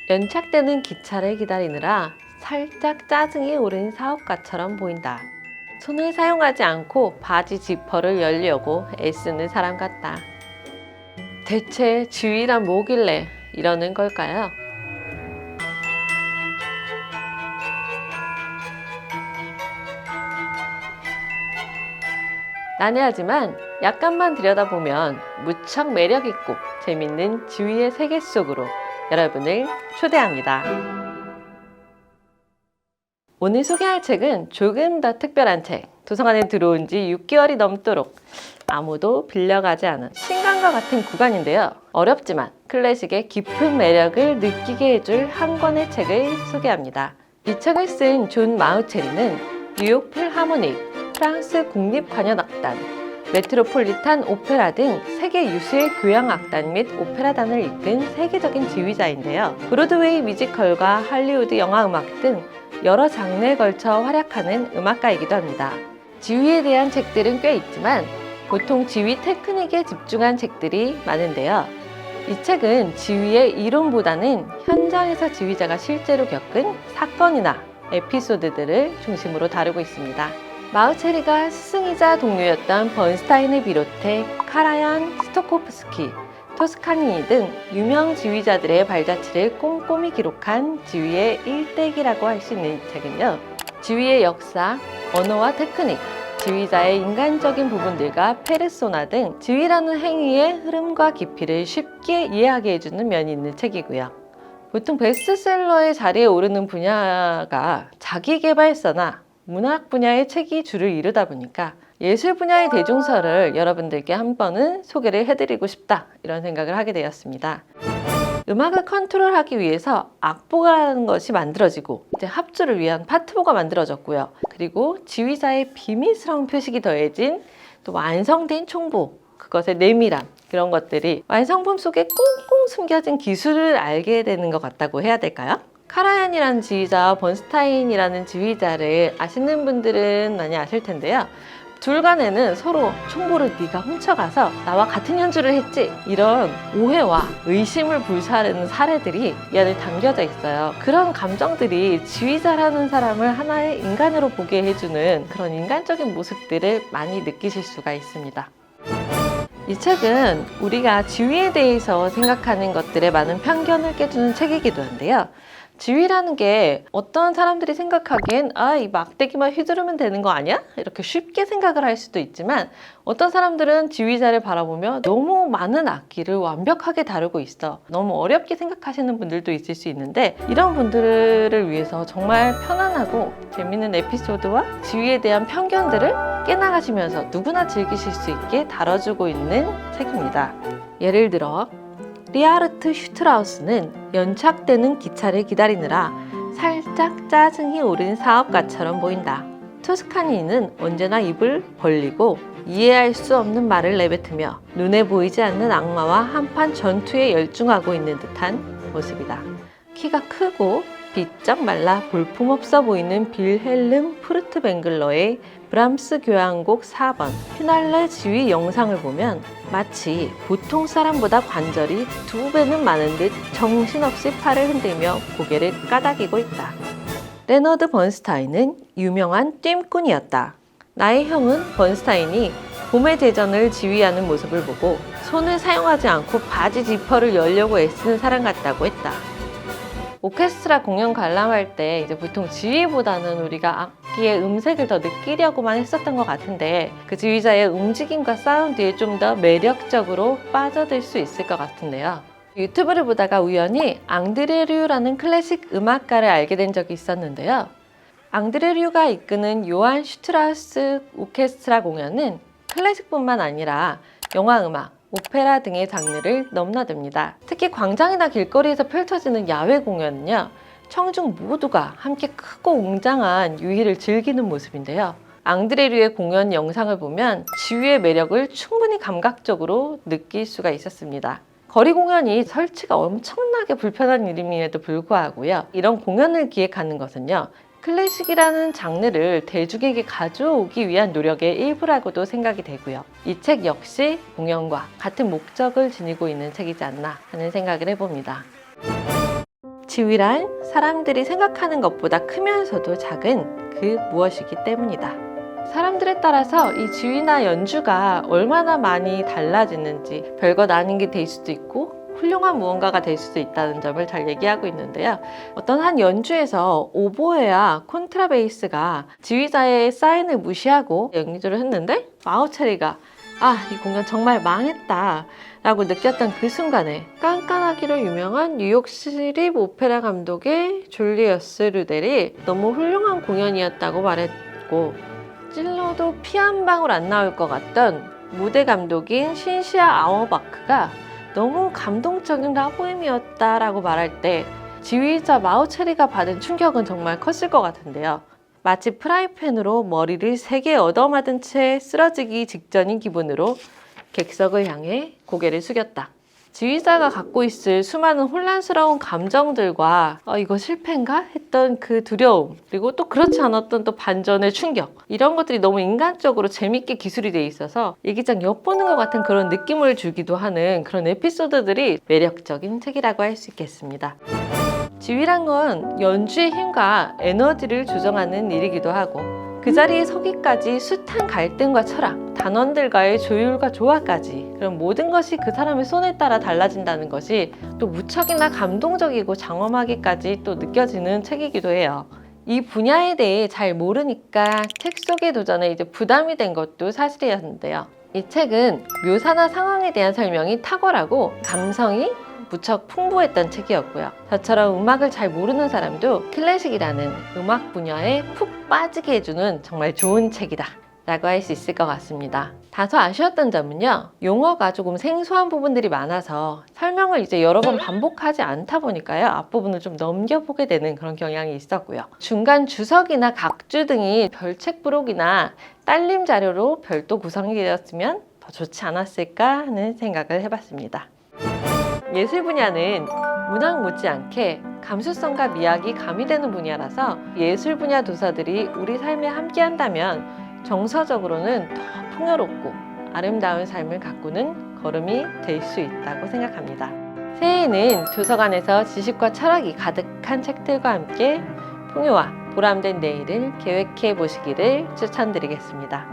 연착되는 기차를 기다리느라 살짝 짜증이 오른 사업가처럼 보인다. 손을 사용하지 않고 바지 지퍼를 열려고 애쓰는 사람 같다. 대체 지위란 뭐길래 이러는 걸까요? 난해하지만 약간만 들여다보면 무척 매력있고 재밌는 지위의 세계 속으로 여러분을 초대합니다. 오늘 소개할 책은 조금 더 특별한 책. 도서관에 들어온 지 6개월이 넘도록 아무도 빌려가지 않은 신간과 같은 구간인데요. 어렵지만 클래식의 깊은 매력을 느끼게 해줄 한 권의 책을 소개합니다. 이 책을 쓴 존 마우체리는 뉴욕 필하모닉, 프랑스 국립관현악단, 메트로폴리탄 오페라 등 세계 유수의 교향악단 및 오페라단을 이끈 세계적인 지휘자인데요. 브로드웨이 뮤지컬과 할리우드 영화음악 등 여러 장르에 걸쳐 활약하는 음악가이기도 합니다. 지휘에 대한 책들은 꽤 있지만 보통 지휘 테크닉에 집중한 책들이 많은데요. 이 책은 지휘의 이론보다는 현장에서 지휘자가 실제로 겪은 사건이나 에피소드들을 중심으로 다루고 있습니다. 마우체리가 스승이자 동료였던 번스타인을 비롯해 카라얀, 스토코프스키, 토스카니니 등 유명 지휘자들의 발자취를 꼼꼼히 기록한 지휘의 일대기라고 할 수 있는 이 책은요. 지휘의 역사, 언어와 테크닉, 지휘자의 인간적인 부분들과 페르소나 등 지휘라는 행위의 흐름과 깊이를 쉽게 이해하게 해주는 면이 있는 책이고요. 보통 베스트셀러의 자리에 오르는 분야가 자기계발서나 문학 분야의 책이 주를 이루다 보니까 예술 분야의 대중서를 여러분들께 한 번은 소개를 해드리고 싶다 이런 생각을 하게 되었습니다. 음악을 컨트롤하기 위해서 악보라는 것이 만들어지고 이제 합주를 위한 파트보가 만들어졌고요. 그리고 지휘자의 비밀스러운 표식이 더해진 또 완성된 총보, 그것의 내밀함 그런 것들이 완성품 속에 꽁꽁 숨겨진 기술을 알게 되는 것 같다고 해야 될까요? 카라얀이라는 지휘자와 번스타인이라는 지휘자를 아시는 분들은 많이 아실 텐데요. 둘 간에는 서로 총보를 네가 훔쳐가서 나와 같은 연주를 했지 이런 오해와 의심을 불사르는 사례들이 이 안에 담겨져 있어요. 그런 감정들이 지휘자라는 사람을 하나의 인간으로 보게 해주는 그런 인간적인 모습들을 많이 느끼실 수가 있습니다. 이 책은 우리가 지휘에 대해서 생각하는 것들에 많은 편견을 깨주는 책이기도 한데요. 지휘라는 게 어떤 사람들이 생각하기엔 이 막대기만 휘두르면 되는 거 아니야? 이렇게 쉽게 생각을 할 수도 있지만 어떤 사람들은 지휘자를 바라보며 너무 많은 악기를 완벽하게 다루고 있어. 너무 어렵게 생각하시는 분들도 있을 수 있는데 이런 분들을 위해서 정말 편안하고 재밌는 에피소드와 지휘에 대한 편견들을 깨나가시면서 누구나 즐기실 수 있게 다뤄주고 있는 책입니다. 예를 들어 리하르트 슈트라우스는 연착되는 기차를 기다리느라 살짝 짜증이 오른 사업가처럼 보인다. 토스카니는 언제나 입을 벌리고 이해할 수 없는 말을 내뱉으며 눈에 보이지 않는 악마와 한판 전투에 열중하고 있는 듯한 모습이다. 키가 크고 비쩍 말라 볼품없어 보이는 빌헬름 푸르트뱅글러의 브람스 교향곡 4번 피날레 지휘 영상을 보면 마치 보통 사람보다 관절이 2배는 많은 듯 정신없이 팔을 흔들며 고개를 까닥이고 있다. 레너드 번스타인은 유명한 뜀꾼이었다. 나의 형은 번스타인이 봄의 대전을 지휘하는 모습을 보고 손을 사용하지 않고 바지 지퍼를 열려고 애쓰는 사람 같다고 했다. 오케스트라 공연 관람할 때 이제 보통 지휘보다는 우리가 악기의 음색을 더 느끼려고만 했었던 것 같은데 그 지휘자의 움직임과 사운드에 좀 더 매력적으로 빠져들 수 있을 것 같은데요. 유튜브를 보다가 우연히 앙드레 류라는 클래식 음악가를 알게 된 적이 있었는데요. 앙드레 류가 이끄는 요한 슈트라우스 오케스트라 공연은 클래식뿐만 아니라 영화음악, 오페라 등의 장르를 넘나듭니다. 특히 광장이나 길거리에서 펼쳐지는 야외 공연은요. 청중 모두가 함께 크고 웅장한 유희를 즐기는 모습인데요. 앙드레 류의 공연 영상을 보면 지휘의 매력을 충분히 감각적으로 느낄 수가 있었습니다. 거리 공연이 설치가 엄청나게 불편한 일임에도 불구하고요. 이런 공연을 기획하는 것은요. 클래식이라는 장르를 대중에게 가져오기 위한 노력의 일부라고도 생각이 되고요. 이 책 역시 공연과 같은 목적을 지니고 있는 책이지 않나 하는 생각을 해봅니다. 지위란 사람들이 생각하는 것보다 크면서도 작은 그 무엇이기 때문이다. 사람들에 따라서 이 지위나 연주가 얼마나 많이 달라지는지 별것 아닌 게 될 수도 있고 훌륭한 무언가가 될 수도 있다는 점을 잘 얘기하고 있는데요. 어떤 한 연주에서 오보에와 콘트라베이스가 지휘자의 사인을 무시하고 연주를 했는데 마우체리가 이 공연 정말 망했다 라고 느꼈던 그 순간에 깐깐하기로 유명한 뉴욕 시립 오페라 감독의 줄리어스 루델이 너무 훌륭한 공연이었다고 말했고, 찔러도 피 한 방울 안 나올 것 같던 무대 감독인 신시아 아워바크가 너무 감동적인 라보엠이었다라고 말할 때 지휘자 마우체리가 받은 충격은 정말 컸을 것 같은데요. 마치 프라이팬으로 머리를 3개 얻어맞은 채 쓰러지기 직전인 기분으로 객석을 향해 고개를 숙였다. 지휘자가 갖고 있을 수많은 혼란스러운 감정들과 이거 실패인가? 했던 그 두려움, 그리고 또 그렇지 않았던 또 반전의 충격, 이런 것들이 너무 인간적으로 재밌게 기술이 돼 있어서 일기장 엿보는 것 같은 그런 느낌을 주기도 하는 그런 에피소드들이 매력적인 책이라고 할 수 있겠습니다. 지휘란 건 연주의 힘과 에너지를 조정하는 일이기도 하고, 그 자리에 서기까지 숱한 갈등과 철학, 단원들과의 조율과 조화까지, 그런 모든 것이 그 사람의 손에 따라 달라진다는 것이 또 무척이나 감동적이고 장엄하게까지 또 느껴지는 책이기도 해요. 이 분야에 대해 잘 모르니까 책 속의 도전에 이제 부담이 된 것도 사실이었는데요. 이 책은 묘사나 상황에 대한 설명이 탁월하고 감성이 무척 풍부했던 책이었고요. 저처럼 음악을 잘 모르는 사람도 클래식이라는 음악 분야에 푹 빠지게 해주는 정말 좋은 책이다 라고 할 수 있을 것 같습니다. 다소 아쉬웠던 점은요, 용어가 조금 생소한 부분들이 많아서 설명을 이제 여러 번 반복하지 않다 보니까요, 앞부분을 좀 넘겨보게 되는 그런 경향이 있었고요. 중간 주석이나 각주 등이 별책 부록이나 딸림 자료로 별도 구성이 되었으면 더 좋지 않았을까 하는 생각을 해봤습니다. 예술 분야는 문학 못지않게 감수성과 미학이 가미되는 분야라서 예술 분야 도서들이 우리 삶에 함께한다면 정서적으로는 더 풍요롭고 아름다운 삶을 가꾸는 걸음이 될 수 있다고 생각합니다. 새해에는 도서관에서 지식과 철학이 가득한 책들과 함께 풍요와 보람된 내일을 계획해 보시기를 추천드리겠습니다.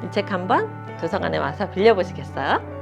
이 책 한번 도서관에 와서 빌려보시겠어요?